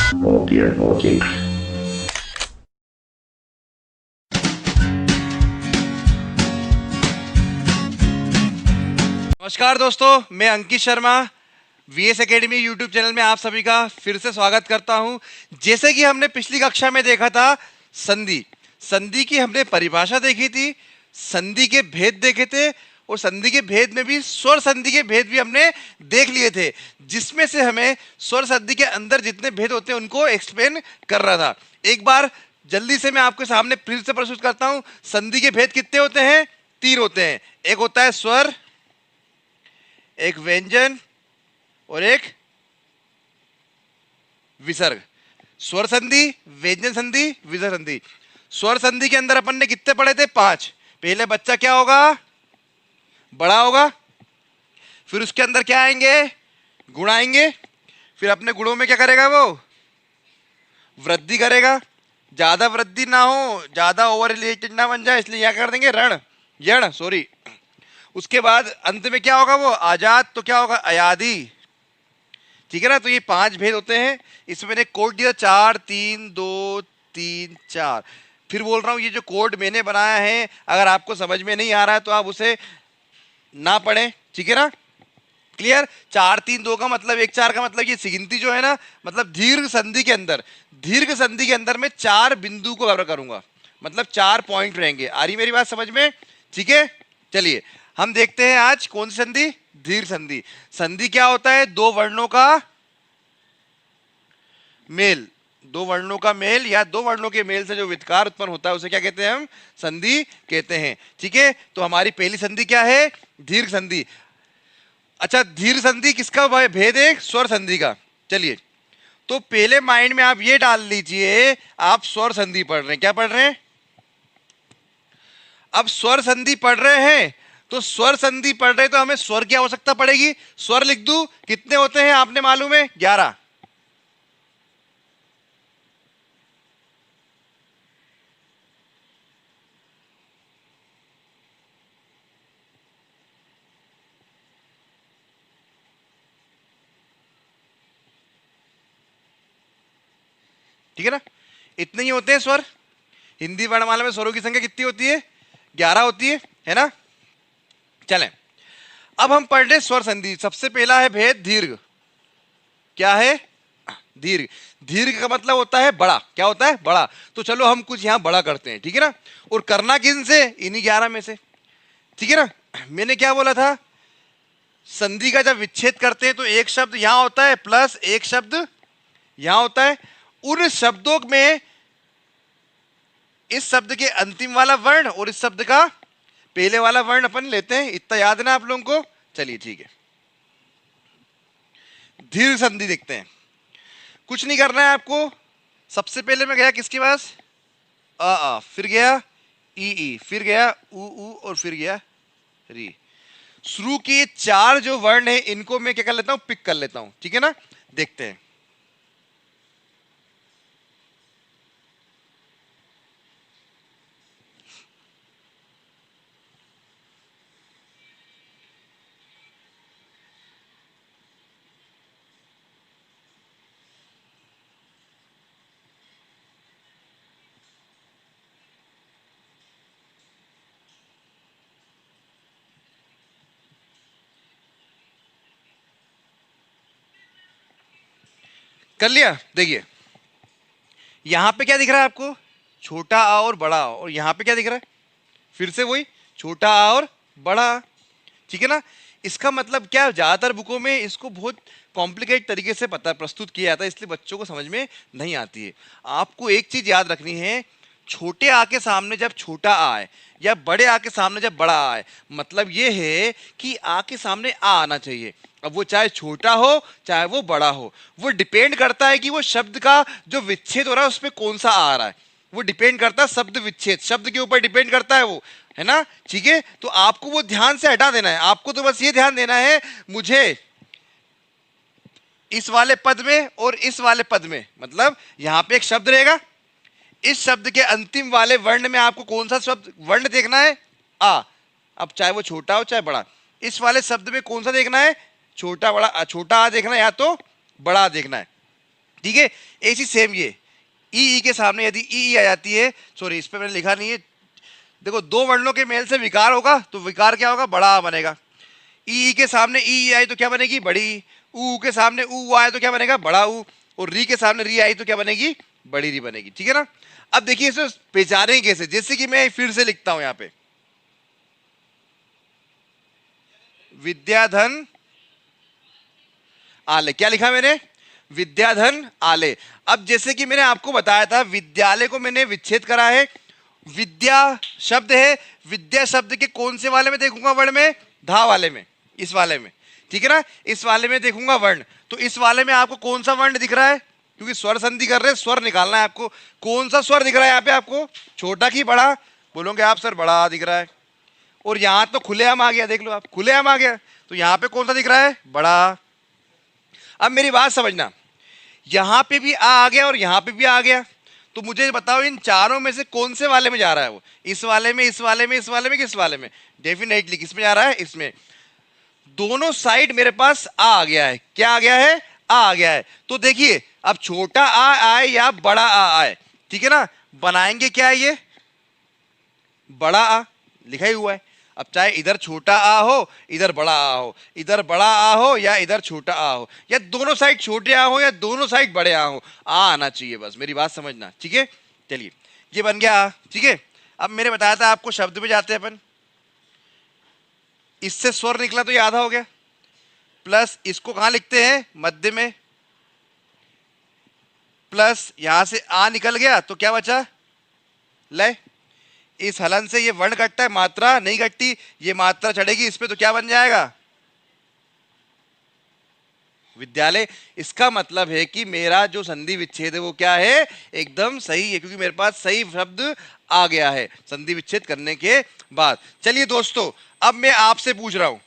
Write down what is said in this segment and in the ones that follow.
No dear, no jinx. नमस्कार दोस्तों, मैं Ankit Sharma VS academy YouTube channel में आप सभी का फिर से स्वागत करता हूं। जैसे कि हमने पिछली कक्षा में देखा था संधि संधि की हमने परिभाषा देखी थी, संधि के भेद देखे थे और संधि के भेद में भी स्वर संधि के भेद भी हमने देख लिए थे, जिसमें से हमें स्वर संधि के अंदर जितने भेद होते हैं उनको एक्सप्लेन कर रहा था। एक बार जल्दी से मैं आपके सामने फिर से प्रस्तुत करता हूं। संधि के भेद कितने होते हैं? 3 होते हैं। एक होता है स्वर, एक व्यंजन और एक विसर्ग। स्वर संधि, व्यंजन संधि, विसर्ग संधि। स्वर संधि के अंदर अपन ने कितने पढ़े थे? 5। पहले बच्चा क्या होगा? बड़ा होगा। फिर उसके अंदर क्या आएंगे? गुण आएंगे। फिर अपने गुणों में क्या करेगा वो? वृद्धि करेगा। ज्यादा वृद्धि ना हो, ज्यादा ओवर रिलेटेड ना बन जाए, इसलिए क्या कर देंगे? ऋण, यण, सॉरी। उसके बाद अंत में क्या होगा? वो आजाद, तो क्या होगा? अयादि। ठीक है ना? तो ये 5 भेद होते हैं। इसमें मैंने कोड दिया 4 3 2 3 4। फिर बोल रहा हूं, ये जो कोड मैंने बनाया है, अगर आपको समझ में नहीं आ रहा है तो आप उसे ना पढ़ें। ठीक है ना? क्लियर? 4 3 2 का मतलब 1 4 का मतलब ये गिनती जो है ना, मतलब दीर्घ संधि के अंदर, दीर्घ संधि के अंदर मैं 4 बिंदु को कवर करूंगा, मतलब 4 पॉइंट रहेंगे। आ रही मेरी बात समझ में? ठीक है, चलिए हम देखते हैं आज कौन सी संधि? दीर्घ संधि। संधि क्या होता है? 2 वर्णों का मेल। 2 वर्णों का मेल या 2 वर्णों के मेल से जो वित्कार उत्पन्न होता है उसे क्या कहते हैं? हम संधि कहते हैं। ठीक है, तो हमारी पहली संधि क्या है? दीर्घ संधि। अच्छा, दीर्घ संधि किसका भेद है? स्वर संधि का। चलिए, तो पहले माइंड में आप ये डाल लीजिए, आप स्वर संधि पढ़ रहे हैं। क्या पढ़ रहे हैं? अब स्वर संधि पढ़ रहे हैं, तो स्वर संधि पढ़ रहे तो हमें स्वर की आवश्यकता पड़ेगी। स्वर लिख दूं? कितने होते हैं आपने मालूम है? 11। ठीक है ना? इतने ही होते हैं स्वर। हिंदी वर्णमाला में स्वरों की संख्या कितनी होती है? 11 होती है ना? चलें, अब हम पढ़ रहे स्वर संधि। सबसे पहला है भेद दीर्घ। क्या है? दीर्घ। दीर्घ का मतलब होता है बड़ा। क्या होता है? बड़ा। तो चलो हम कुछ यहां बड़ा करते हैं। ठीक है ना? और करना किन से? इन्हीं 11 में से। ठीक है ना? मैंने क्या बोला था? संधि का जब विच्छेद करते हैं तो एक शब्द यहां होता है प्लस एक शब्द यहां होता है। उन शब्दों में इस शब्द के अंतिम वाला वर्ण और इस शब्द का पहले वाला वर्ण अपन लेते हैं। इतना याद है ना आप लोगों को? चलिए ठीक है, दीर्घ संधि देखते हैं। कुछ नहीं करना है आपको। सबसे पहले मैं गया किसके पास? आ, फिर गया ई, फिर गया ऊ और फिर गया री। शुरू के 4 जो वर्ण है इनको मैं क्या कर लेता हूं? पिक कर लेता हूं। ठीक है ना? देखते हैं। कर लिया? देखिए, यहां पे क्या दिख रहा है आपको? छोटा आ और बड़ा आ। और यहां पे क्या दिख रहा है? फिर से वही छोटा आ और बड़ा आ। ठीक है ना? इसका मतलब क्या? ज्यादातर बुकों में इसको बहुत कॉम्प्लिकेट तरीके से पता प्रस्तुत किया जाता है, इसलिए बच्चों को समझ में नहीं आती है। आपको एक चीज याद रखनी है, छोटे आ के सामने जब छोटा आ आए या बड़े आ के सामने जब बड़ा आ आए, मतलब ये है कि आ के सामने आ आना चाहिए। अब वो चाहे छोटा हो चाहे वो बड़ा हो, वो डिपेंड करता है कि वो शब्द का जो विच्छेद हो रहा है उसमें कौन सा आ रहा है। वो डिपेंड करता है शब्द विच्छेद, शब्द के ऊपर डिपेंड करता है वो, है ना? ठीक है, तो आपको वो ध्यान से हटा देना है। आपको तो बस ये ध्यान देना है, मुझे इस वाले पद में और इस वाले पद में, मतलब यहां पे एक शब्द रहेगा, इस शब्द के अंतिम वाले वर्ण में आपको कौन सा शब्द वर्ण देखना है? आ। अब चाहे वो छोटा हो चाहे बड़ा, इस वाले शब्द में कौन सा देखना है? छोटा बड़ा, छोटा आ देखना है या तो बड़ा आ देखना है। ठीक है। ऐसी सेम ये ई के सामने यदि ई आ जाती है, सॉरी इस पे मैंने लिखा नहीं है, देखो दो वर्णों के मेल से विकार होगा तो विकार क्या होगा, बड़ा आ बनेगा। ई के सामने ई आए तो क्या बनेगी, बड़ी। ऊ के सामने ऊ आए तो क्या बनेगा, बड़ा ऊ। और री के सामने री आई तो क्या बनेगी, बड़ी री बनेगी। ठीक है ना। अब देखिए इसे पहचानेंगे कैसे, जैसे कि मैं फिर से लिखता हूं यहां पे, विद्याधन आले। क्या लिखा मैंने, विद्याधन आले। अब जैसे कि मैंने आपको बताया था, विद्यालय को मैंने विच्छेद करा है, विद्या शब्द है, विद्या शब्द के कौन से वाले में देखूंगा, वर्ण में, धा वाले में, इस वाले में। ठीक है ना, इस वाले में देखूंगा वर्ण। तो इस वाले में आपको कौन सा वर्ण दिख रहा है, क्योंकि स्वर संधि कर रहे हैं, स्वर निकालना है आपको। कौन सा स्वर दिख रहा है यहाँ पे आपको, छोटा की बड़ा, बोलोगे आप सर बड़ा दिख रहा है। और यहाँ तो खुलेआम आ गया, देख लो आप, खुलेआम आ गया। तो यहाँ पे कौन सा दिख रहा है, बड़ा। अब मेरी बात समझना, यहां पे भी आ गया और यहां पे भी आ गया, तो मुझे बताओ इन चारों में से कौन से वाले में जा रहा है वो, इस वाले में, इस वाले में, इस वाले में, किस वाले में, डेफिनेटली किस में जा रहा है, इसमें। दोनों साइड मेरे पास आ गया है, क्या आ गया है, आ गया है। तो देखिए अब छोटा आ आए या बड़ा आ आए, ठीक है ना, बनाएंगे क्या है, ये बड़ा आ लिखा ही हुआ है। अब चाहे इधर छोटा आ हो, इधर बड़ा आ हो, इधर बड़ा आ हो या इधर छोटा आ हो, या दोनों साइड छोटे आ हो या दोनों साइड बड़े आ हो, आ आना चाहिए, बस मेरी बात समझना। ठीक है, चलिए ये बन गया आ। ठीक है, अब मैंने बताया था आपको शब्द में जाते हैं अपन, इससे स्वर निकला तो ये आधा हो गया, प्लस इसको कहां लिखते हैं, मध्य में, प्लस यहां से आ निकल गया तो क्या बचा, लय। इस हलन से ये वर्ण कटता है, मात्रा नहीं कटती, ये मात्रा चढ़ेगी इस पे तो क्या बन जाएगा, विद्यालय। इसका मतलब है कि मेरा जो संधि विच्छेद है वो क्या है, एकदम सही है, क्योंकि मेरे पास सही शब्द आ गया है संधि विच्छेद करने के बाद। चलिए दोस्तों, अब मैं आपसे पूछ रहा हूं,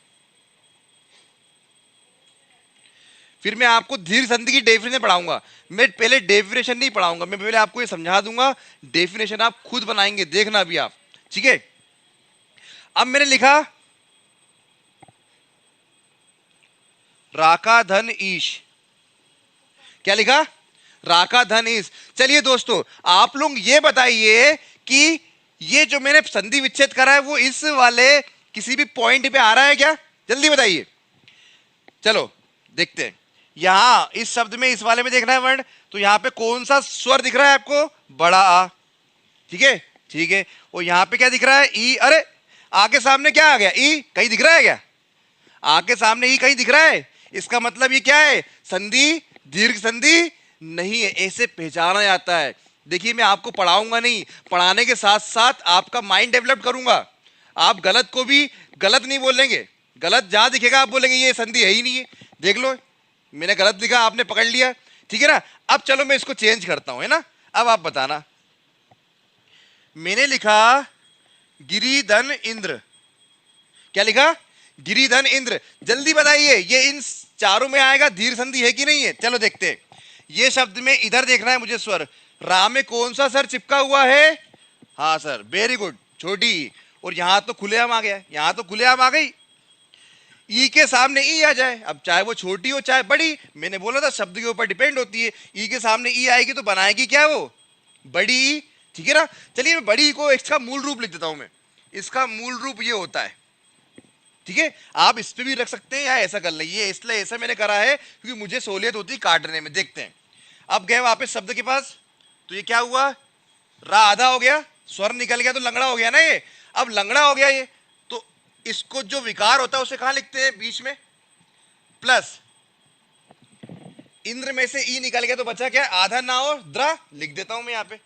फिर मैं आपको दीर्घ संधि की डेफिनेशन पढ़ाऊंगा। मैं पहले डेफिनेशन नहीं पढ़ाऊंगा, मैं पहले आपको ये समझा दूंगा, डेफिनेशन आप खुद बनाएंगे, देखना भी आप। ठीक है, अब मैंने लिखा राका धन ईश। क्या लिखा, राका धन ईश। चलिए दोस्तों, आप लोग ये बताइए कि ये जो मैंने संधि विच्छेद करा है वो इस वाले किसी भी पॉइंट पे आ रहा है क्या, जल्दी बताइए। चलो देखते हैं, यहां इस शब्द में, इस वाले में देखना है वर्ण, तो यहां पे कौन सा स्वर दिख रहा है आपको, बड़ा आ। ठीक है, ठीक है। और यहां पे क्या दिख रहा है, ई। अरे आके सामने क्या आ गया, ई कहीं दिख रहा है क्या, आके सामने ई कहीं दिख रहा है, इसका मतलब ये क्या है, संधि, दीर्घ संधि नहीं है, ऐसे पहचाना जाता है। देखिए मैं आपको पढ़ाऊंगा नहीं, पढ़ाने के साथ साथ आपका माइंड डेवलप करूंगा। आप गलत को भी गलत नहीं बोलेंगे, गलत जहां दिखेगा आप बोलेंगे ये संधि है ही नहीं है, देख लो मैंने गलत लिखा, आपने पकड़ लिया। ठीक है ना, अब चलो मैं इसको चेंज करता हूं, है ना। अब आप बताना, मैंने लिखा गिरिधन इंद्र। क्या लिखा, गिरिधन इंद्र। जल्दी बताइए ये इन चारों में आएगा, दीर्घ संधि है कि नहीं है, चलो देखते हैं। ये शब्द में इधर देखना है मुझे, स्वर रा में कौन सा सर चिपका हुआ है, हाँ सर, वेरी गुड, छोटी। और यहां तो खुलेआम आ गया, यहां तो खुलेआम आ गई। ई के सामने ई आ जाए, अब चाहे वो छोटी हो चाहे बड़ी, मैंने बोला था शब्द के ऊपर डिपेंड होती है। ई के सामने ई आएगी तो बनाएगी क्या वो, बड़ी ई। ठीक है ना, चलिए मैं बड़ी को इसका मूल रूप लिख देता हूं मैं, इसका मूल रूप ये होता है। ठीक है, आप इस पे भी रख सकते हैं या ऐसा कर लीजिए, इसलिए ऐसा मैंने करा है क्योंकि मुझे सहूलियत होती है काटने में। देखते हैं, अब गए वापस शब्द के पास, तो ये क्या हुआ, रा आधा हो गया, स्वर निकल गया तो लंगड़ा हो गया ना ये। अब लंगड़ा हो गया ये, तो इसको जो विकार होता है उसे कहां लिखते हैं, बीच में, प्लस इंद्र में से ई निकल गया तो बचा क्या, आधा ना हो द्रा, लिख देता हूं मैं यहां पे।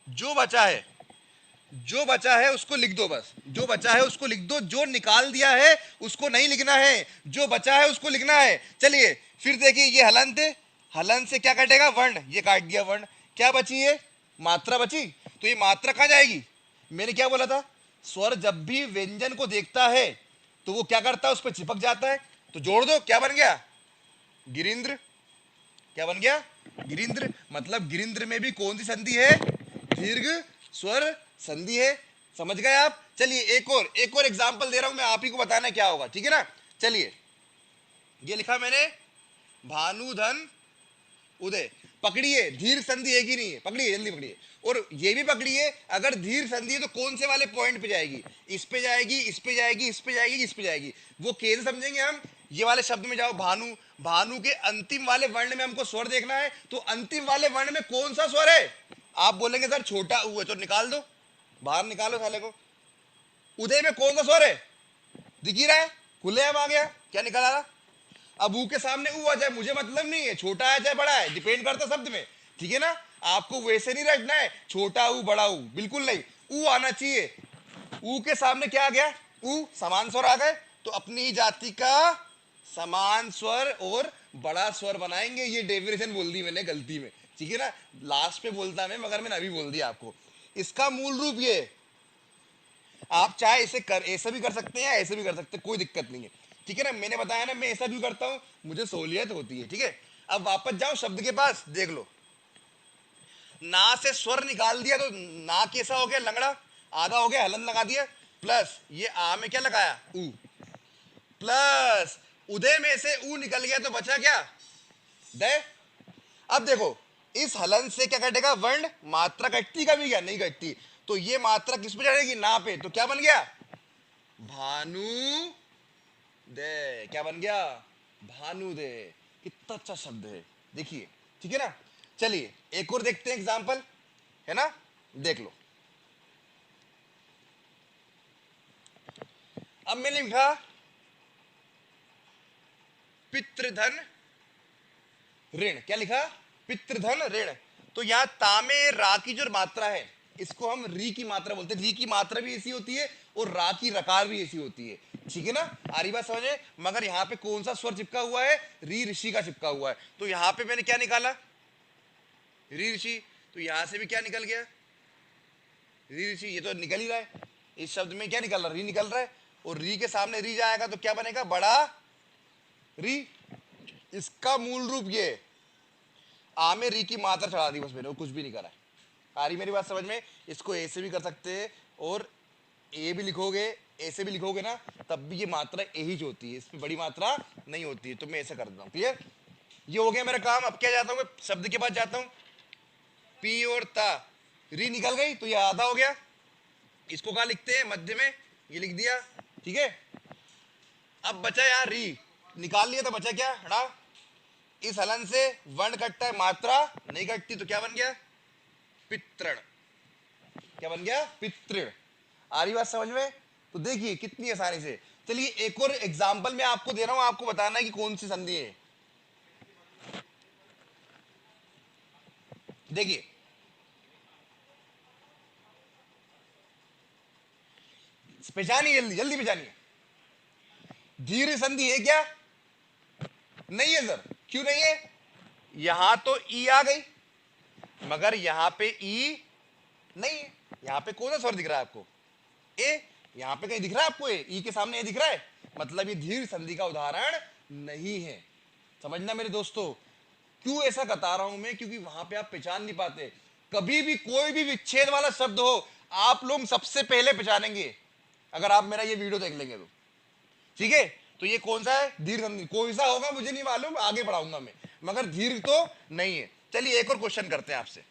जो बचा है, जो बचा है उसको लिख दो, बस जो बचा है उसको लिख दो, जो निकाल दिया है उसको नहीं लिखना है, जो बचा है उसको लिखना है। चलिए फिर देखिए, ये हलन थे, हलन से क्या कटेगा, वर्ण, ये काट दिया वर्ण, क्या बची है, मात्रा बची। तो ये मात्रा कहां जाएगी, मैंने क्या बोला था, स्वर जब भी व्यंजन को देखता है तो वो क्या करता है, उस पर चिपक जाता है, तो जोड़ दो, क्या बन गया, गिरिंद्र। क्या बन गया, गिरिंद्र। मतलब गिरिंद्र में भी कौन सी संधि है, दीर्घ स्वर संधि है, समझ गए आप। चलिए एक और एग्जांपल दे रहा हूं मैं, आप ही को बताना क्या होगा। ठीक है ना, चलिए ये लिखा मैंने, भानुधन उदय। पकड़िए, दीर्घ संधि एक ही नहीं है, पकड़िए, जल्दी पकड़िए। और ये भी पकड़िए, अगर दीर्घ संधि है तो कौन से वाले पॉइंट पे जाएगी? इस पे जाएगी, इस पे जाएगी, इस पे जाएगी, इस पे जाएगी। वो कैसे समझेंगे हम? ये वाले शब्द में जाओ, भानु, भानु के अंतिम वाले वर्ण में हमको स्वर देखना है, तो अंतिम वाले वर्ण में कौन सा स्वर है? आप बोलेंगे सर छोटा ऊ है, तो निकाल दो, बाहर निकालो साले को। उदय में कौन सा स्वर है? दिख ही रहा है, खुलेआम आ गया, क्या निकल आ रहा? अब ऊ के सामने ऊ आ जाए, मुझे मतलब नहीं है छोटा है चाहे बड़ा है, डिपेंड करता शब्द में, ठीक है ना? आपको वैसे नहीं रखना है छोटा ऊ बड़ा ऊ, बिल्कुल नहीं, ऊ आना चाहिए। ऊ के सामने क्या आ गया? ऊ, समान स्वर आ गए, तो अपनी ही जाति का समान स्वर और बड़ा स्वर बनाएंगे। ये डेफिनेशन बोल दी मैंने गलती में, ठीक है ना? लास्ट पे बोलता मैं, मगर मैंने अभी बोल दिया आपको। इसका मूल रूप ये, आप चाहे इसे कर ऐसे भी कर सकते हैं, ऐसे भी कर सकते हैं, कोई दिक्कत नहीं है, ठीक है ना? मैंने बताया ना, मैं ऐसा भी करता हूं, मुझे सहूलियत होती है, ठीक है? अब वापस जाओ शब्द के पास, देख लो, ना से स्वर निकाल दिया तो ना कैसा हो गया? लंगड़ा, आधा हो गया, हलन लगा दिया, प्लस ये आ में क्या लगाया? ऊ, प्लस उदय में से ऊ निकल गया, तो बचा क्या? दे। अब देखो, इस हलन से क्या कटेगा? वर्ण। मात्रा कटती कभी क्या? नहीं कटती। तो ये मात्रा किस पे चढ़ेगी? ना पे, तो क्या बन गया? भानु दे। क्या बन गया? भानु दे। कितना अच्छा शब्द है, देखिए, ठीक है ना? चलिए एक और देखते हैं एग्जाम्पल, है ना? देख लो, अब मैंने लिखा पितृधन ऋण। क्या लिखा? पितृधन ऋण। तो यहां तामे रा की जो मात्रा है, इसको हम री की मात्रा बोलते हैं। री की मात्रा भी ऐसी होती है और रा की रकार भी ऐसी होती है, ठीक है ना? आ रही बात समझे? मगर यहाँ पे कौन सा स्वर चिपका हुआ है? री ऋषि का चिपका हुआ है। तो यहाँ पे मैंने क्या निकाला? री ऋषि। तो यहां से भी क्या निकल गया? री ऋषि। ये तो निकल ही रहा है, इस शब्द में क्या निकल रहा है? री निकल रहा है, और री के सामने री जाएगा तो क्या बनेगा? बड़ा री। इसका मूल रूप ये, आ में री की मात्रा चढ़ा दी बस मैंने, और कुछ भी नहीं करा है। आ रही मेरी बात समझ में? इसको ऐसे भी कर सकते हैं, और ए भी लिखोगे, ऐसे भी लिखोगे ना, तब भी ये मात्रा ए ही होती है, इसमें बड़ी मात्रा नहीं होती है। तो मैं ऐसे कर देता हूँ, क्लियर? ये हो गया मेरा काम। अब क्या जाता हूँ, शब्द के पास जाता हूँ। पी और ता, री निकल गई, तो ये आधा हो गया। इसको कहाँ लिखते हैं? मध्य में, ये लिख दिया, ठीक है? अब बचा यार री, निकाल लिया तो बचा क्या? हटा। इस हलन से वर्ण कटता है, मात्रा नहीं कटती, तो क्या बन गया? पितृण। क्या बन गया? पितृण। आ रही बात समझ में? तो देखिए कितनी आसानी से। चलिए एक और एग्जांपल मैं आपको दे रहा हूं, आपको बताना है कि कौन सी संधि है। देखिए, पहचानिए, जल्दी जल्दी पहचानिए। दीर्घ संधि है क्या? नहीं है सर। क्यों नहीं है? यहां तो ई आ गई, मगर यहां पे ई नहीं है। यहां पे कौन सा स्वर दिख रहा है आपको? ए। यहां पे कहीं दिख रहा है आपको? ई के सामने ए दिख रहा है, मतलब ये दीर्घ संधि का उदाहरण नहीं है। समझना मेरे दोस्तों। क्यों ऐसा बता रहा हूं मैं? क्योंकि वहां पे आप पहचान नहीं पाते। कभी भी कोई भी विच्छेद वाला शब्द हो, आप लोग सबसे पहले पहचानेंगे अगर आप मेरा ये वीडियो देख लेंगे तो, ठीक है? तो ये कौन सा है? दीर्घ संधि। कोई सा होगा मुझे नहीं मालूम, आगे बढ़ाऊंगा मैं, मगर दीर्घ तो नहीं है। चलिए एक और क्वेश्चन करते हैं आपसे।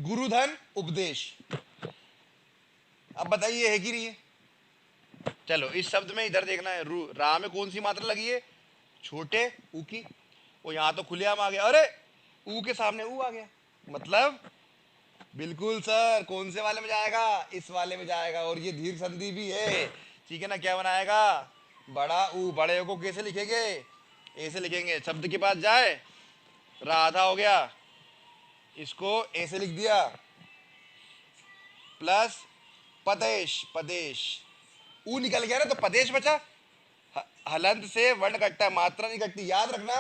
गुरुधन उपदेश। अब बताइए है कि नहीं है? चलो इस शब्द में इधर देखना है, रू, रा में कौन सी मात्रा लगी है? छोटे ऊ की। वो यहां तो खुलेआम आ गया, अरे ऊ के सामने ऊ आ गया, मतलब बिल्कुल सर। कौन से वाले में जाएगा? इस वाले में जाएगा, और ये दीर्घ संधि भी है, ठीक है ना? क्या बनाएगा? बड़ा ऊ। बड़े को कैसे लिखेंगे? ऐसे लिखेंगे। शब्द के पास जाए, राधा हो गया, इसको ऐसे लिख दिया, प्लस पदेश। पदेश, ऊ निकल गया ना, तो पदेश बचा। हलंत से वर्ण कटता है, मात्रा नहीं कटती। याद रखना,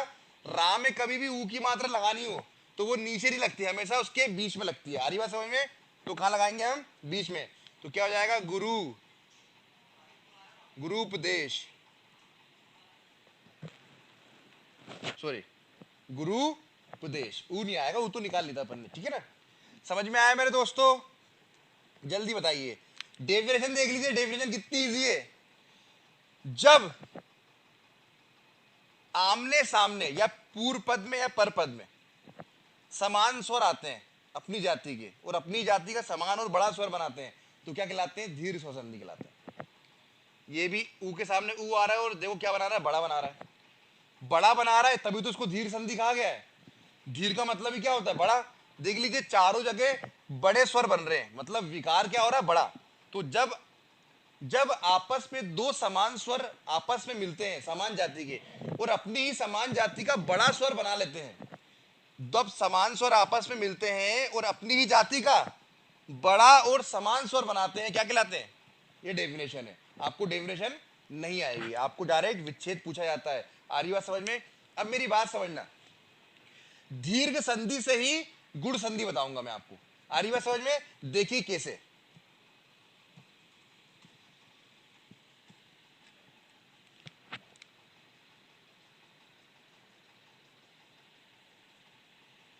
रा में कभी भी ऊ की मात्रा लगानी हो तो वो नीचे नहीं लगती, हमेशा उसके बीच में लगती है। आ रही बात समझ में? तो कहाँ लगाएंगे हम? बीच में। तो क्या हो जाएगा? गुरु, गुरुपदेश, सॉरी, गुरु प्रदेश, ऊ नहीं आएगा, ऊ तो निकाल लेता अपन ने, ठीक है ना। समझ में आया मेरे दोस्तों? जल्दी बताइए, डेफिनेशन देख लीजिए, डेफिनेशन कितनी इजी है। जब आमने सामने या पूर्व पद में या पर पद में समान स्वर आते हैं अपनी जाति के, और अपनी जाति का समान और बड़ा स्वर बनाते हैं, तो क्या कहलाते हैं? दीर्घ स्वर संधि कहलाते हैं। ये भी ऊ के सामने ऊ आ रहा है और देखो क्या बना रहा है? बड़ा बना रहा है। बड़ा बना रहा है तभी तो उसको दीर्घ संधि कहा गया है। दीर्घ का मतलब ही क्या होता है? बड़ा। देख लीजिए चारों जगह बड़े स्वर बन रहे हैं, मतलब विकार क्या हो रहा है? बड़ा। तो जब आपस में दो समान स्वर आपस में मिलते हैं समान जाति के, और अपनी ही समान जाति का बड़ा स्वर बना लेते हैं, जब समान स्वर आपस में मिलते हैं और अपनी ही जाति का बड़ा और समान स्वर बनाते हैं, क्या कहलाते हैं? ये डेफिनेशन है। आपको डेफिनेशन नहीं आएगी, आपको डायरेक्ट विच्छेद पूछा जाता है। आ रही बात समझ में? अब मेरी बात समझना, दीर्घ संधि से ही गुण संधि बताऊंगा मैं आपको। आ रही बात समझ में? देखिए कैसे।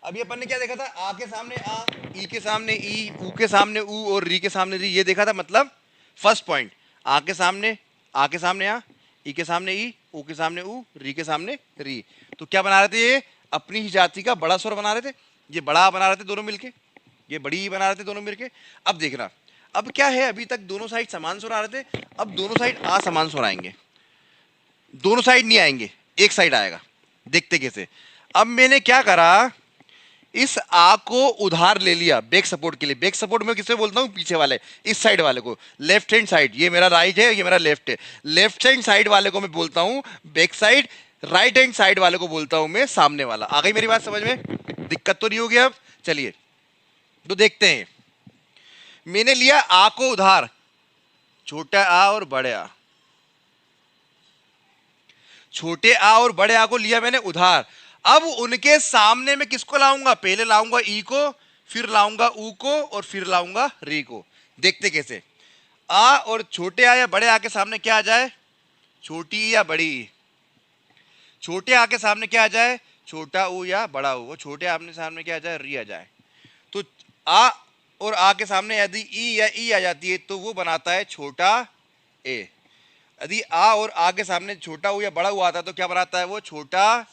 अभी अपन ने क्या देखा था? आ के सामने आ, ई के सामने ई, ऊ के सामने ऊ और री के सामने री, ये देखा था। मतलब फर्स्ट पॉइंट, आ के सामने आ, ई के सामने ई, ऊ के सामने ऊ, री के सामने री। तो क्या बना रहे थे? ये अपनी ही जाति का बड़ा स्वर बना रहे थे, ये बड़ा बना रहे थे दोनों मिलके, ये बड़ी ही बना रहे थे दोनों मिलके। अब देखना, अब क्या है, अभी तक दोनों साइड समान स्वर आ रहे थे, अब दोनों साइड असमान स्वर आएंगे। दोनों साइड नहीं आएंगे, एक साइड आएगा। देखते कैसे। अब मैंने क्या करा, इस आ को उधार ले लिया बैक सपोर्ट के लिए। बैक सपोर्ट में किसे बोलता हूं? पीछे वाले, इस साइड वाले को, लेफ्ट हैंड साइड। ये मेरा राइट है, ये मेरा लेफ्ट है। लेफ्ट हैंड साइड वाले को मैं बोलता हूं back side, right hand side वाले को बोलता हूं मैं सामने वाला। आ गई मेरी बात समझ में? दिक्कत तो नहीं होगी अब? चलिए तो देखते हैं। मैंने लिया आ को उधार, छोटा आ और बड़े आ, छोटे आ और बड़े आ को लिया मैंने उधार। अब उनके सामने में किसको लाऊंगा? पहले लाऊंगा ई को, फिर लाऊंगा ऊ को, और फिर लाऊंगा री को। देखते कैसे। आ और छोटे आ या बड़े आ के सामने क्या आ जाए? छोटी ई या बड़ी ई। छोटे आ के सामने क्या आ जाए? छोटा ऊ या बड़ा ऊ। छोटे आमने सामने क्या आ जाए? री आ जाए। तो आ और आ के सामने यदि ई या ई आ जाती है तो वो बनाता है छोटा ए। यदि आ और आ के सामने छोटा ऊ या बड़ा ऊ आता है तो क्या बनाता है वो? छोटा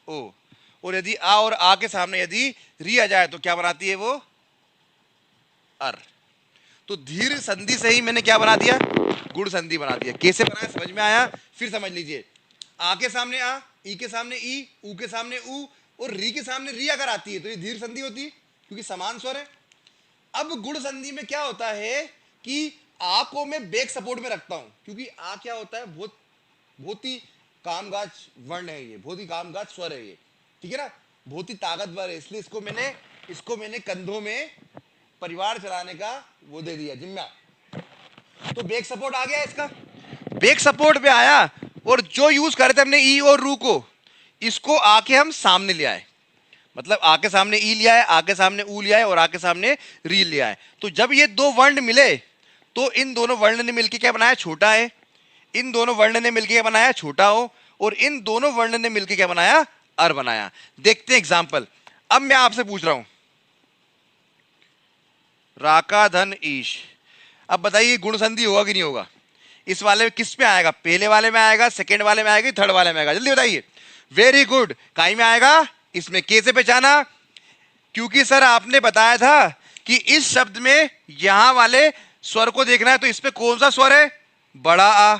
ओ। और यदि आ और आ के सामने यदि री आ जाए तो क्या बनाती है वो? अर। तो दीर्घ संधि से ही मैंने क्या बना दिया? गुण संधि बना दिया। कैसे बनाया? समझ में आया? फिर समझ लीजिए, आ के सामने आ, ई के सामने ई, ऊ के सामने ऊ, और री के सामने री अगर आती है तो ये दीर्घ संधि होती है, क्योंकि समान स्वर है। अब गुण संधि में क्या होता है कि आ को मैं बैक सपोर्ट में रखता हूं, क्योंकि आ क्या होता है? बहुत ही कामकाज वर्ण है, ये बहुत ही कामकाज स्वर है ये, ठीक है ना, बहुत ही ताकतवर है, इसलिए इसको मैंने कंधों में परिवार चलाने का वो दे दिया, जिम्मा। तो बैक सपोर्ट आ गया इसका, बैक सपोर्ट पे आया, और जो यूज करे थे हमने ई और रू को, इसको आके हम सामने ले आए। मतलब आके सामने ई लिया है, आके सामने ऊ लिया है, और आके सामने री लिया है। तो जब ये दो वर्ण मिले तो इन दोनों वर्ण ने मिलकर क्या बनाया? छोटा है। इन दोनों वर्ण ने मिलकर क्या बनाया? छोटा हो। और इन दोनों वर्ण ने मिलकर क्या बनाया? अर बनाया। देखते हैं एग्जाम्पल। अब मैं आपसे पूछ रहा हूं, राका धन ईश, अब बताइए गुण संधि होगा कि नहीं होगा? इस वाले में किस में आएगा? पहले वाले में आएगा, सेकेंड वाले में आएगा, थर्ड वाले में आएगा? जल्दी बताइए। वेरी गुड, काई में आएगा? इसमें। कैसे पहचाना? क्योंकि सर आपने बताया था कि इस शब्द में यहां वाले स्वर को देखना है, तो इस पे कौन सा स्वर है? बड़ा आ।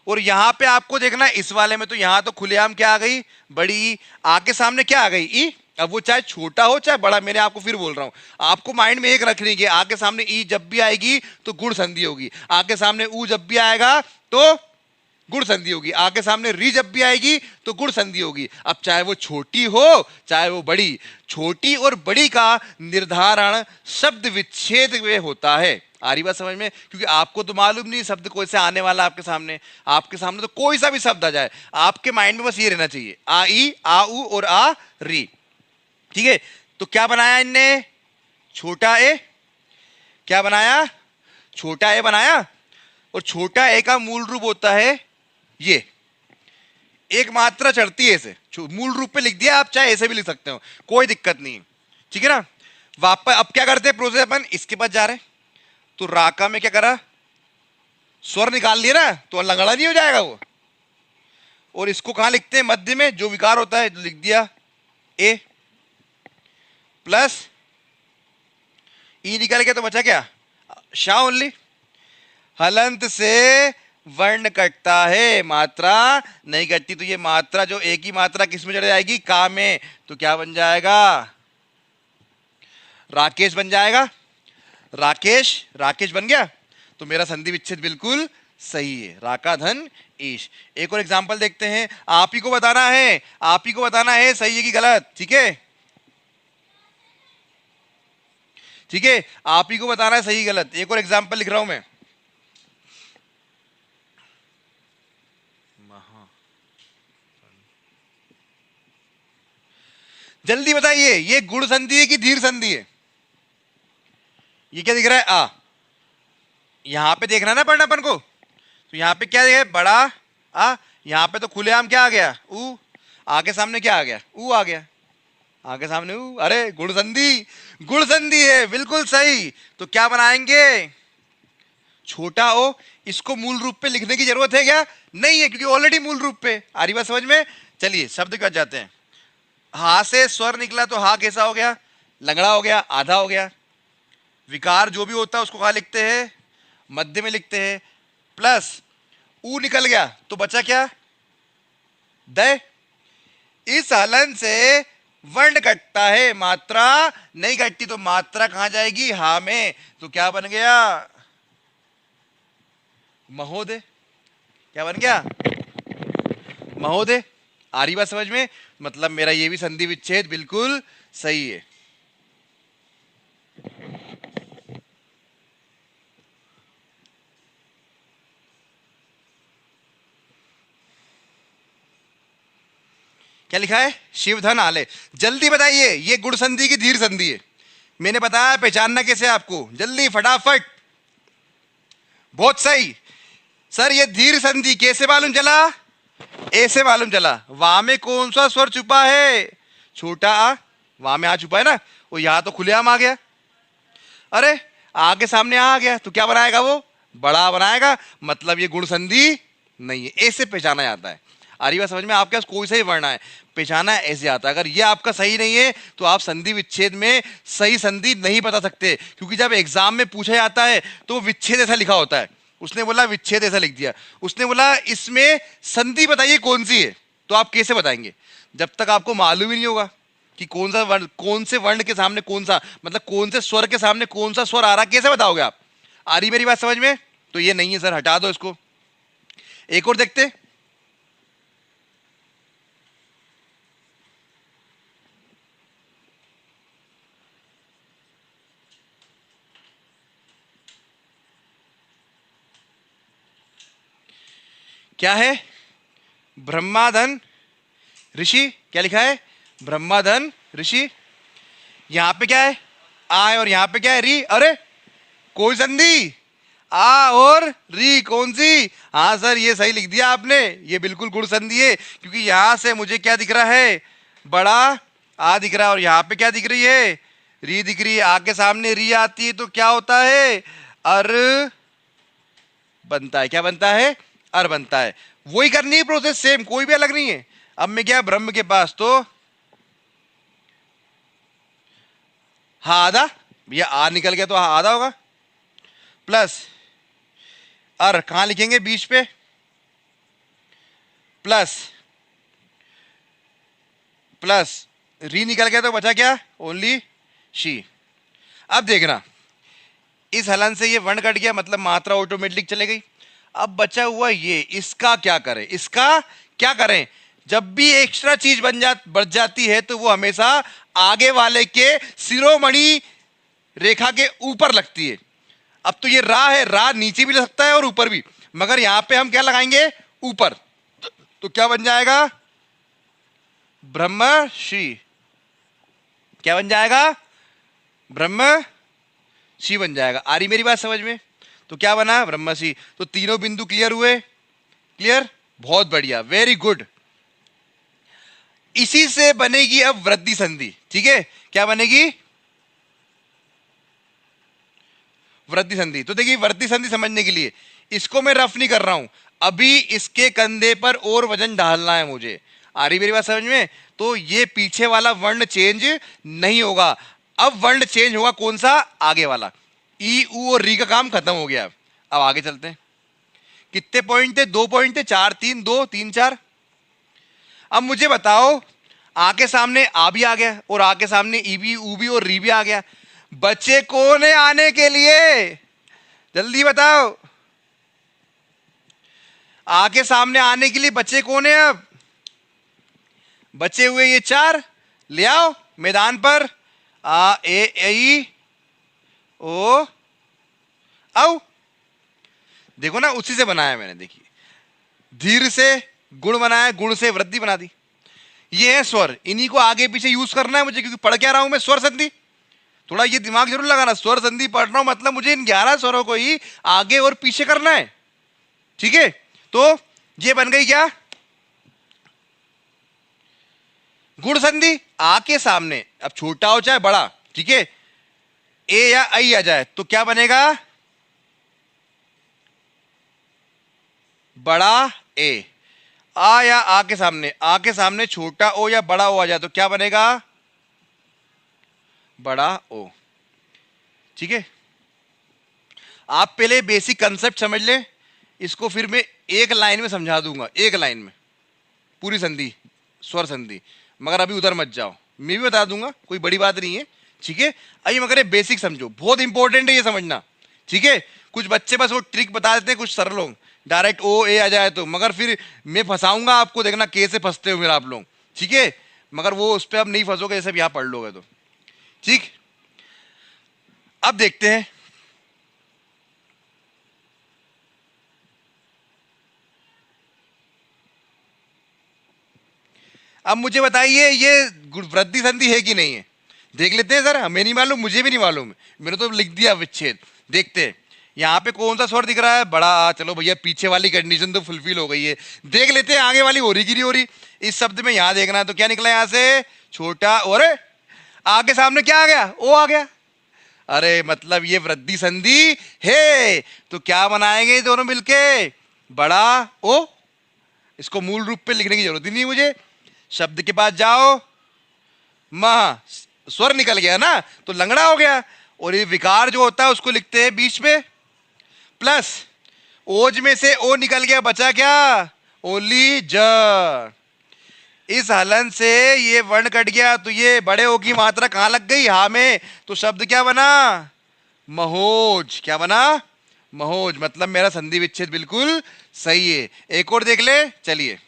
और यहां पे आपको देखना है इस वाले में, तो यहां तो खुलेआम क्या आ गई? बड़ी ई। आ के सामने क्या आ गई? ई। अब वो चाहे छोटा हो चाहे बड़ा, मैंने आपको फिर बोल रहा हूं, आपको माइंड में एक रखनी है, आ के सामने ई जब भी आएगी तो गुण संधि होगी, आ के सामने ऊ जब भी आएगा तो गुण संधि होगी, आके सामने री जब भी आएगी तो गुण संधि होगी। अब चाहे वो छोटी हो चाहे वो बड़ी, छोटी और बड़ी का निर्धारण शब्द विच्छेद में होता है। आ रही बात समझ में? क्योंकि आपको तो मालूम नहीं शब्द कोई से आने वाला आपके सामने तो कोई सा भी शब्द आ जाए, आपके माइंड में बस ये रहना चाहिए, आ ई, आ ऊ और आ री। ठीक है, तो क्या बनाया इनने? छोटा ए। क्या बनाया? छोटा ए बनाया। और छोटा ए का मूल रूप होता है ये, एक मात्रा चढ़ती है ऐसे, मूल रूप पे लिख दिया, आप चाहे ऐसे भी लिख सकते हो, कोई दिक्कत नहीं, ठीक है ना। वापस अब क्या करते हैं प्रोसेस, अपन इसके पास जा रहे हैं, तो राका में क्या करा, स्वर निकाल लिया ना, तो लंगड़ा नहीं हो जाएगा वो। और इसको कहां लिखते हैं, मध्य में जो विकार होता है, तो लिख दिया ए प्लस ई, निकल के तो बचा क्या, शाह ओनली। हलंत से वर्ण कटता है, मात्रा नहीं कटती, तो ये मात्रा जो एक ही मात्रा किस में चढ़ जाएगी, का में, तो क्या बन जाएगा, राकेश बन जाएगा। राकेश, राकेश बन गया, तो मेरा संधि विच्छेद बिल्कुल सही है, राका धन ईश। एक और एग्जांपल देखते हैं, आप ही को बताना है, आप ही को बताना है सही है कि गलत, ठीक है, ठीक है, आप ही को बताना है सही गलत। एक और एग्जांपल लिख रहा हूं मैं, जल्दी बताइए, ये गुण संधि है कि धीर संधि है, ये क्या दिख रहा है, आ, यहां पे देखना ना पढ़ना अपन को, तो यहां पे क्या है, बड़ा आ, यहां पे तो खुलेआम क्या आ गया, ऊ, आगे सामने क्या आ गया, ऊ आ गया, आगे सामने ऊ, अरे गुण संधि, गुण संधि है, बिल्कुल सही। तो क्या बनाएंगे, छोटा ओ, इसको मूल रूप पे लिखने की जरूरत है क्या, नहीं है, क्योंकि ऑलरेडी मूल रूप पे आ रही बात समझ में। चलिए शब्द के पास जाते हैं, हा से स्वर निकला, तो हा कैसा हो गया, लंगड़ा हो गया, आधा हो गया। विकार जो भी होता है उसको कहां लिखते हैं, मध्य में लिखते हैं, प्लस ऊ निकल गया, तो बचा क्या, दय। इस हलन से वर्ण कटता है, मात्रा नहीं कटती, तो मात्रा कहां जाएगी, हा में, तो क्या बन गया, महोदय। क्या बन गया, महोदय। आ रही बात समझ में, मतलब मेरा ये भी संधि विच्छेद बिल्कुल सही है। क्या लिखा है, शिवधन आले। जल्दी बताइए, ये गुण संधि की धीर संधि है, मैंने बताया पहचानना कैसे आपको, जल्दी फटाफट। बहुत सही सर, ये धीर संधि कैसे मालूम चला, ऐसे मालूम चला, वा में कौन सा स्वर छुपा है, छोटा आ, वा में आ छुपा है ना, वो यहां तो खुलेआम आ गया, अरे आगे सामने आ गया, तो क्या बनाएगा वो, बड़ा बनाएगा, मतलब ये गुण संधि नहीं है, ऐसे पहचाना जाता है। आ रही बात समझ में, आपके पास कोई सही वर्ण है, पहचाना ऐसे आता है। अगर ये आपका सही नहीं है तो आप संधि विच्छेद में सही संधि नहीं बता सकते, क्योंकि जब एग्जाम में पूछा जाता है तो विच्छेद ऐसा लिखा होता है, उसने बोला विच्छेद ऐसा लिख दिया, उसने बोला इसमें संधि बताइए कौन सी है, तो आप कैसे बताएंगे जब तक आपको मालूम ही नहीं होगा कि कौन सा वर्ण, कौन से वर्ण के सामने कौन सा, मतलब कौन से स्वर के सामने कौन सा स्वर आ रहा, कैसे बताओगे आप। आ रही मेरी बात समझ में, तो ये नहीं है सर, हटा दो इसको। एक और देखते, क्या है, ब्रह्माधन ऋषि, क्या लिखा है, ब्रह्माधन ऋषि। यहां पे क्या है, आ है, और यहां पे क्या है, री। अरे कोई संधि, आ और री कौन सी, हाँ सर ये सही लिख दिया आपने, ये बिल्कुल गुण संधि है, क्योंकि यहां से मुझे क्या दिख रहा है, बड़ा आ दिख रहा है, और यहां पे क्या दिख रही है, री दिख रही है। आगे सामने री आती है तो क्या होता है, अर बनता है, क्या बनता है, अर बनता है। वही करनी है प्रोसेस, सेम, कोई भी अलग नहीं है। अब मैं क्या, ब्रह्म के पास तो हा आधा, भैया आ निकल गया तो हा आधा होगा, प्लस अर कहां लिखेंगे, बीच पे, प्लस प्लस री निकल गया तो बचा क्या, ओनली शी। अब देखना, इस हलन से ये वर्ण कट गया, मतलब मात्रा ऑटोमेटिक चले गई। अब बचा हुआ ये, इसका क्या करें, इसका क्या करें। जब भी एक्स्ट्रा चीज बढ़ जाती है तो वो हमेशा आगे वाले के शिरोमणि रेखा के ऊपर लगती है। अब तो ये रा है, रा नीचे भी लग सकता है और ऊपर भी, मगर यहां पे हम क्या लगाएंगे, ऊपर, तो क्या बन जाएगा, ब्रह्मश्री। क्या बन जाएगा, ब्रह्मश्री बन जाएगा। आ रही मेरी बात समझ में, तो क्या बना, ब्रह्मश्री। तो तीनों बिंदु क्लियर हुए, क्लियर, बहुत बढ़िया, वेरी गुड, इसी से बनेगी अब वृद्धि संधि। ठीक है, क्या बनेगी? वृद्धि संधि। तो देखिए वृद्धि संधि समझने के लिए इसको मैं रफ नहीं कर रहा हूं, अभी इसके कंधे पर और वजन डालना है मुझे। आ रही मेरी बात समझ में? तो ये पीछे वाला वर्ण चेंज नहीं होगा, अब वर्ण चेंज होगा कौन सा? आगे वाला। ई ऊ और री का काम खत्म हो गया। अब आगे चलते हैं। कितने पॉइंट थे? 2 पॉइंट थे। 4 3 2 3 4। अब मुझे बताओ, आ के सामने आ भी आ गया और आ के सामने ई भी ऊ भी और री भी आ गया, बच्चे कौन है आने के लिए? जल्दी बताओ, आके सामने आने के लिए बच्चे कौन है? अब बचे हुए ये 4 ले आओ मैदान पर। आ ए ई ओ आओ। देखो ना, उसी से बनाया मैंने। देखिए धीर से गुण बनाया, गुण से वृद्धि बना दी। ये है स्वर, इन्हीं को आगे पीछे यूज करना है मुझे, क्योंकि पढ़ क्या रहा हूं मैं? स्वर संधि। थोड़ा ये दिमाग जरूर लगाना, स्वर संधि पढ़ रहा हूं मतलब मुझे इन 11 स्वरों को ही आगे और पीछे करना है। ठीक है, तो ये बन गई क्या? गुण संधि। आ के सामने अब छोटा हो चाहे बड़ा, ठीक है, ए या आई आ जाए तो क्या बनेगा? बड़ा ए। आ या आ के सामने छोटा ओ या बड़ा ओ आ जाए तो क्या बनेगा? बड़ा ओ। ठीक है, आप पहले बेसिक कंसेप्ट समझ लें, इसको फिर मैं एक लाइन में समझा दूंगा, एक लाइन में पूरी संधि, स्वर संधि। मगर अभी उधर मत जाओ, मैं भी बता दूंगा, कोई बड़ी बात नहीं है। ठीक है, आइए मगर ये बेसिक समझो, बहुत इंपॉर्टेंट है ये समझना। ठीक है, कुछ बच्चे बस वो ट्रिक बता देते हैं, कुछ सरल लोग डायरेक्ट ओ ए आ जाए तो, मगर फिर मैं फंसाऊंगा आपको, देखना कैसे फंसते हो मेरा आप लोग। ठीक है, मगर वो उस पर अब नहीं फंसोगे जैसे यहां पढ़ लोगे तो। ठीक, अब देखते हैं। अब मुझे बताइए ये वृद्धि संधि है कि नहीं है? देख लेते हैं सर, हमें नहीं मालूम, मुझे भी नहीं मालूम, मैंने तो लिख दिया विच्छेद। देखते हैं यहाँ पे कौन सा स्वर दिख रहा है? बड़ा आ। चलो भैया पीछे वाली कंडीशन तो फुलफिल हो गई है। देख लेते हैं आगे वाली हो रही कि नहीं हो रही। इस शब्द में यहाँ देखना है तो क्या निकला यहाँ से? छोटा। और आगे सामने क्या आ गया? ओ आ गया। अरे मतलब ये वृद्धि संधि है, तो क्या बनाएंगे दोनों मिलके? बड़ा ओ। इसको मूल रूप पे लिखने की जरूरत ही नहीं मुझे। शब्द के पास जाओ, मह स्वर निकल गया ना तो लंगड़ा हो गया, और ये विकार जो होता है उसको लिखते हैं बीच में प्लस। ओज में से ओ निकल गया, बचा क्या? ओली ज। इस हलन से ये वर्ण कट गया, तो ये बड़े ओ की मात्रा कहां लग गई? हा में। तो शब्द क्या बना? महोज। क्या बना? महोज। मतलब मेरा संधि विच्छेद बिल्कुल सही है। एक और देख ले, चलिए।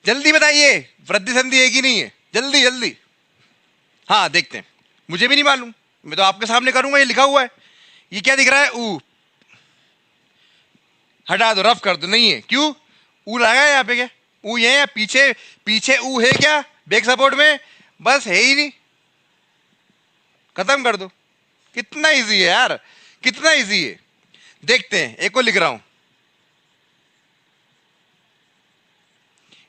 जल्दी बताइए, वृद्धि संधि है कि नहीं है? जल्दी जल्दी। हाँ देखते हैं, मुझे भी नहीं मालूम, मैं तो आपके सामने करूंगा। ये लिखा हुआ है, ये क्या दिख रहा है? ऊ। हटा दो, रफ कर दो। नहीं है, क्यों? ऊ लगा है यहाँ पे? क्या ऊ ये है? पीछे पीछे ऊ है क्या बैक सपोर्ट में? बस है ही नहीं, खत्म कर दो। कितना इजी है यार, कितना इजी है। देखते हैं, एक को लिख रहा हूं,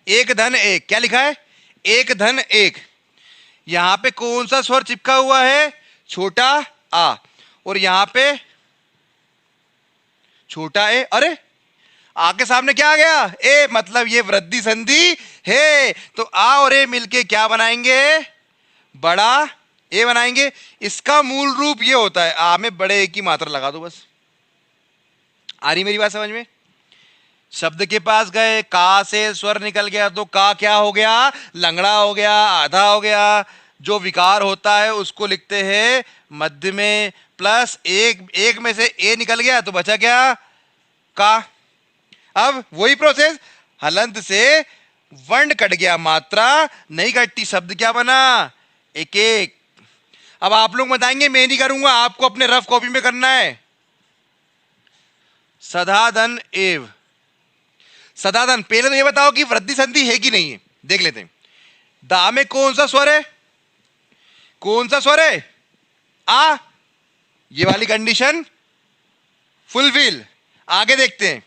एक धन एक। क्या लिखा है? एक धन एक। यहां पे कौन सा स्वर चिपका हुआ है? छोटा आ। और यहां पे छोटा ए। अरे आ के सामने क्या आ गया? ए। मतलब ये वृद्धि संधि है, तो आ और ए मिलके क्या बनाएंगे? बड़ा ए बनाएंगे। इसका मूल रूप ये होता है, आ में बड़े ए की मात्रा लगा दो बस। आ रही मेरी बात समझ में? शब्द के पास गए, का से स्वर निकल गया तो का क्या हो गया? लंगड़ा हो गया, आधा हो गया। जो विकार होता है उसको लिखते हैं मध्य में प्लस एक। एक में से ए निकल गया तो बचा क्या? का। अब वही प्रोसेस, हलंत से वर्ण कट गया, मात्रा नहीं कटती, शब्द क्या बना? एक एक। अब आप लोग बताएंगे मैं नहीं करूंगा, आपको अपने रफ कॉपी में करना है। सधाधन एव। सधाधन, पहले तो ये बताओ कि वृद्धि संधि है कि नहीं है, देख लेते हैं। दा में कौन सा स्वर है, कौन सा स्वर है, आ। ये वाली कंडीशन फुलफिल। आगे देखते हैं,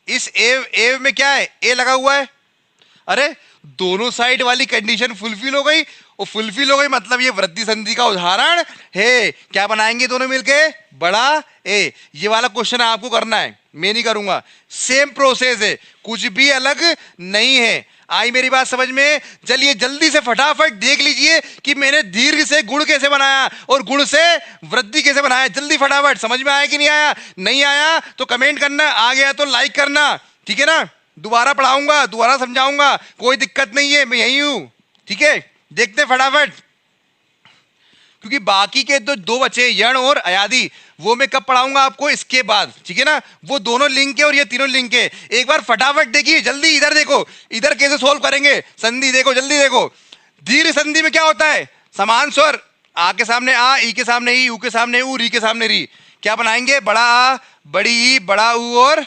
इस एव, एव में क्या है, ए लगा हुआ है। अरे दोनों साइड वाली कंडीशन फुलफिल हो गई, और फुलफिल हो गई मतलब ये वृद्धि संधि का उदाहरण है। क्या बनाएंगे दोनों मिलके, बड़ा ए। ये वाला क्वेश्चन आपको करना है, मैं नहीं करूंगा। सेम प्रोसेस है, कुछ भी अलग नहीं है। आई मेरी बात समझ में? चलिए जल्दी से फटाफट देख लीजिए कि मैंने दीर्घ से गुण कैसे बनाया और गुण से वृद्धि कैसे बनाया। जल्दी फटाफट, समझ में आया कि नहीं आया? नहीं आया तो कमेंट करना, आ गया तो लाइक करना, ठीक है ना? दोबारा पढ़ाऊंगा, दोबारा समझाऊंगा, कोई दिक्कत नहीं है, मैं यही हूं, ठीक है? देखते फटाफट, क्योंकि बाकी के दो बचे यण और अयादि, वो मैं कब पढ़ाऊंगा आपको, इसके बाद, ठीक है ना? वो दोनों लिंक है और ये तीनों लिंक है। एक बार फटाफट देखिए, जल्दी इधर देखो, इधर कैसे सोल्व करेंगे संधि, देखो जल्दी देखो। दीर्घ संधि में क्या होता है, समान स्वर, आ के सामने आ, ई के सामने ई, ऊ के सामने ऊ, री के सामने री। क्या बनाएंगे, बड़ा आ, बड़ी ई, बड़ा ऊ और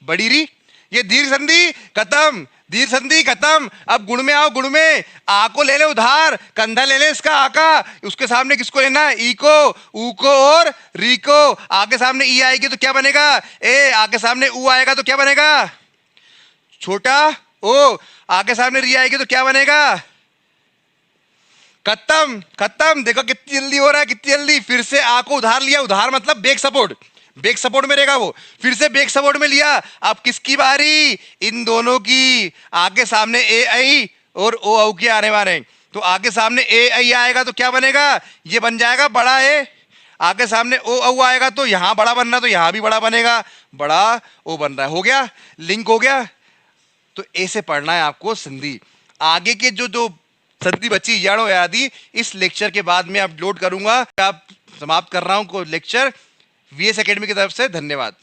बड़ी री। ये दीर्घ संधि खत्म, दीर्घ संधि खत्म। अब गुण में आओ, गुण में आ को ले ले उधार, कंधा ले ले इसका आ का, उसके सामने किसको लेना है, ई को, ऊ को और री को। आगे सामने ई आएगी तो क्या बनेगा, ए। आगे सामने ऊ आएगा तो क्या बनेगा, छोटा ओ। आगे सामने री आएगी तो क्या बनेगा, खत्म। खत्म, देखो कितनी जल्दी हो रहा है, कितनी जल्दी। फिर से आ को उधार लिया, उधार मतलब बैक सपोर्ट, बैक सपोर्ट में रहेगा वो, फिर से बैक सपोर्ट में लिया। अब किसकी बारी, इन दोनों की। आगे सामने ए आई और ओ औ के आने वाले हैं, तो आगे सामने ए आई आएगा तो क्या बनेगा, ये बन जाएगा बड़ा ए। आगे सामने ओ औ आएगा तो यहां बड़ा बनना, तो यहां भी बड़ा बनेगा, बड़ा ओ बन रहा है। हो गया, लिंक हो गया। तो ऐसे पढ़ना है आपको संधि। आगे के जो जो संधि बची यण और आदि, इस लेक्चर के बाद में अपलोड करूंगा। आप समाप्त कर रहा हूं को लेक्चर। वीएस एकेडमी की तरफ से धन्यवाद।